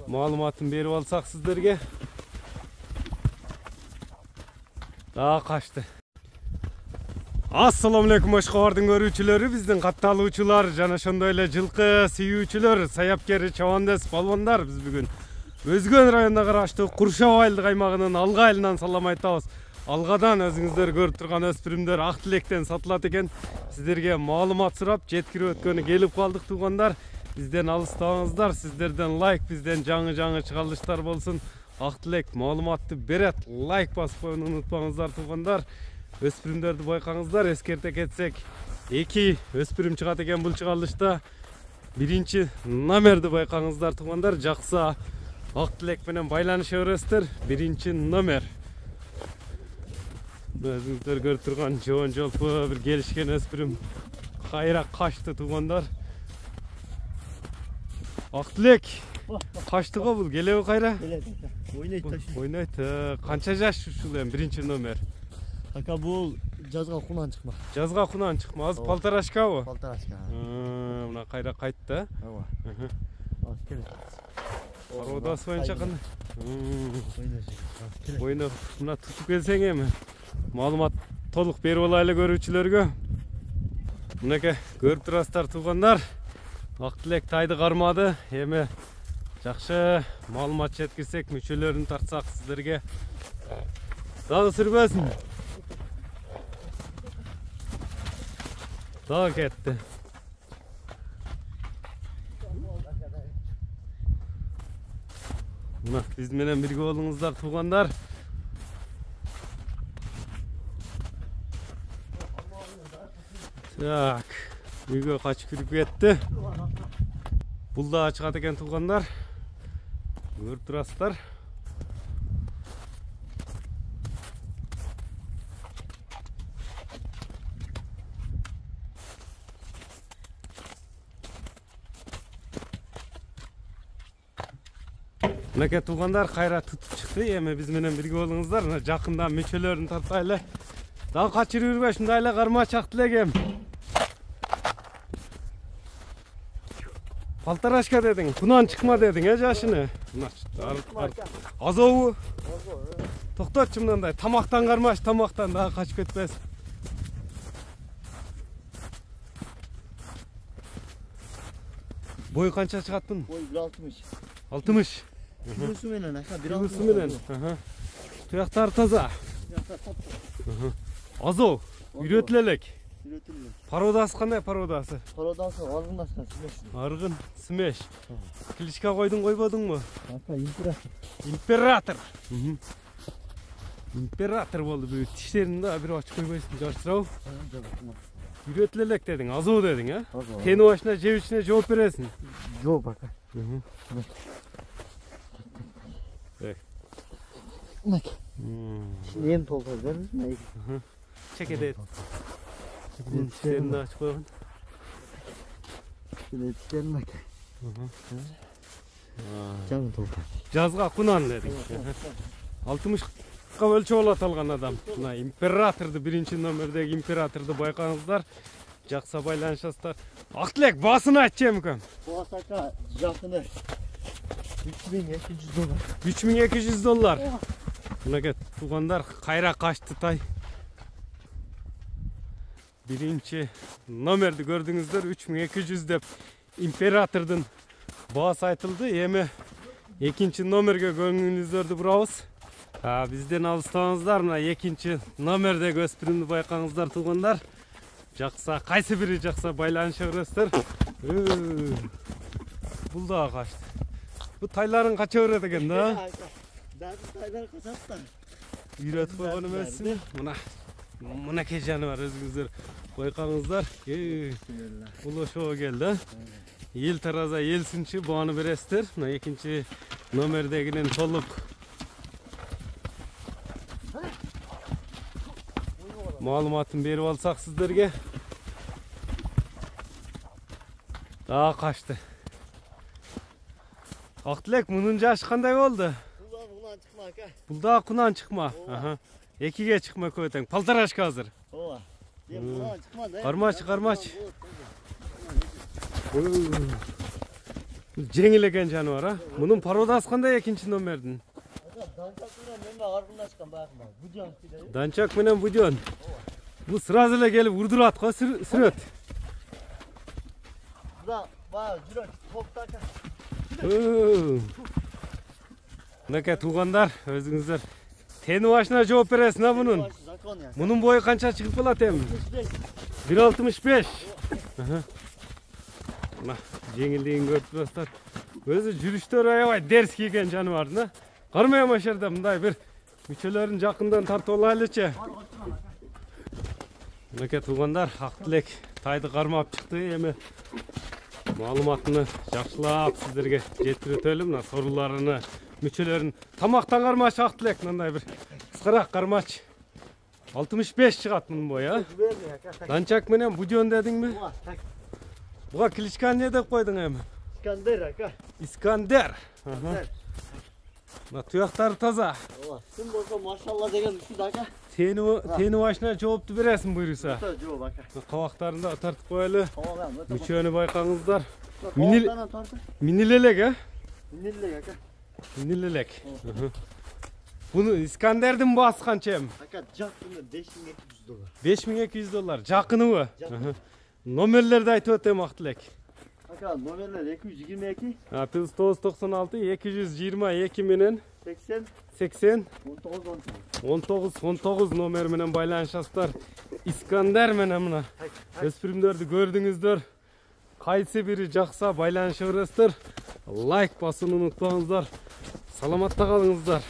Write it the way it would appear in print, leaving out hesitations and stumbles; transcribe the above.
Malumatını berip alsak sizlerge. Daha kaçtı. Assalamu alaikum Oşqabardın görүүчүлөрү, биздин катталуучулар жана ошондой эле жылкы сүйүүчүлөр, саяпкер, чабандес, балбандар. Биз бүгүн Өзгөн районуна караштуу Куршаб айылдык аймагынын Алга айылынан салам айтабыз. Алгадан өзүңүздөр көрүп турган өспүрүмдөр ак тилектен сатылат экен. Сиздерге маалымат сурап жеткирип өткөнү келип калдык туугандар. Бизден алыстабаңыздар, сиздерден лайк, бизден жаңы чыгарылыштар болсун. Ак тилек маалыматты берет. Лайк басып коюуну унутпаңыздар туугандар. Өспүрүмдөрдү байкаңыздар, эскерте кетсек, 2 өспүрүм чыгат экен бул чыгарылышта. Биринчи номерди байкаңыздар туугандар. Жакса ак тилек менен байланыша бересиздер. Биринчи номер. Өзүңүздөр көрүп турган жоон жолпу бир келишкен өспүрүм кайра качты туугандар. Ак тилек качты го бул, келеби кайра? Ойнайт ташы. Ойнайт. Канча жаш ушул эми биринчи номер? Ака бул жазга кунан чыкма. Жазга кунан чыкма. Азыр полторашкабы? Полторашка. Мына кайра кайтты. Ооба. Ал келет. Пародасы боюнча кандай? Ойнап, мына тутуп келсең эми маалымат толук берип алайлы көрүүчүлөргө. Мынакей көрүп турасыздар туугандар. Ак тилек тайды кармады. Эми жакшы маалымат жеткирсек, мүчөлөрүн тартсак сиздерге дагы сүрбөсүн. Дагы кетти. Мына биз менен бирге болуңуздар туугандар. Так, үйгө качып кирип кетти. Бул да чыгат экен туугандар. Көрүп турасыздар. Мынакей туугандар кайра тутуп чыкты. Эми биз менен бирге болуңуздар. Жакында мүчөлөрүн тартайлы. Дагы качырып жүрбөй, ушундай эле кармач ак тилегем. Полторашка дедиң, кунан чыкма дедиң, жашыны. Азобу? Токтотчу мындай, тамактан кармаш, тамактан дагы качып кетпесин. Бой канча чыгат бун? Бой 1.60. 60. Күбүсү менен ака 1.60. Күбүсү менен. Туяктары таза. Азо, үйрөтүлө элек. Пародасы кандай пародасы? Пародасы аргындашкан смеш. Аргын смеш. Кличка койдуң койбодуңбу? Ака император. Император. Император болду бу. Тиштерин да бир ачып койбойсуң, жарчырабы? Үйрөтүлө элек дедиң, азо дедиң, Кени башына жебичине жооп бересиң. Жооп ака. Мак. Эми толтур бердим. Чекеде. Тиштерин да ачып койгон. Тиштерин мак. Жаңы толтур. Жазга кунан дедиң. 60ка өлчөп алат алган адам. Мына императорду, биринчи номердеги императорду байкаңыздар. Жакса байланышасыздар. Ак тилек басын айтчы эмкем. Бас ака жакыны $3200. $3200. Мынакей туугандар кайра качты тай. Биринчи номерди көрдүңүздөр, 3200 деп императордун баасы айтылды. Эми экинчи номерге көңүлүңүздөрдү бурабыз. Бизден алыстабаңыздар. Мына экинчи номердеги өспүрүмдү байкаңыздар туугандар. Жакса кайсы бири жакса байланыша бересиздер. Бул да качты. Бу тайларын кача берет экен да. Тайлар качат. Үйрөтүп койгон эмессиң. Мынакей жаныбар өзүңүздөр байкаңыздар. Бул ошого келди. Эл тараза эл сынчы бааны бересиздер. Мына экинчи номердегинин толук маалыматын берип алсак сиздерге. Дагы качты. Ак тилек, мунун жашы кандай болду? Кунан чыкма ака. Бул да кунан чыкма. Экиге чыкма көтөң. Полторашка азыр. Ооба. Кунан чыкма да. Кармач. Жеңіл екен жануар, а? Мұның пародасы қандай екінші номердің? Dançak menен meme арбындашкан баягы. Будян киде. Данчак менен Буден. Бұл сразу эле келип урдурат го сүрөт. Буда баягы жүрөк топтака. Мынакей туугандар, өзүңүздөр тени башына жооп бересиң а мунун. Закон я. Мунун бою канча чыгып калат эми? 1.65. Мына жеңилдигин көрүп турасыздар. Өзү жүрүштөрү аябай дерский экен жаныбардын, а? Кармай машерде мындай бир мүчөлөрүн жакындан тартып алайлычы. Мынакей туугандар, ак тилек тайды кармап чыкты. Эми маалыматыны жакшылап сиздерге жеткирөтөлүм. Мына соруларыны, мүчөлөрүн тамактан кармач ак тилек, мындай бир кыскараак кармач. 65 чыгат мунун бою, а? Данчак менен Буден дедиңби? Буга кличка эмне деп койдуң эми? Искандер ака. Искандер. Мына туяктары таза. Сен болсо машалла деген ушул ака. Тени башына жоопту бересиң буйруса. Жооп ака. Кабактарын да тартып коелу. Кабагам. Мүчөнү байкаңыздар. Кабактан тартып. Минилелек, а? Минилелек ака. Минилелек. Буну Искандердин баасы канча эми? Ака жакыны $5200. $5200. Жакыныбы? Номерлерди айтып өтөм ак тилек. Ака номерлер 222 плюс 996 222 менен 80 80 19 19 номер менен байланышасыздар. Искандер менен мына өспүрүмдөрдү көрдүңүздөр. Кайсы бири жакса байланыша бересиздер. Лайк басууну унутпаңыздар. Саламатта калыңыздар.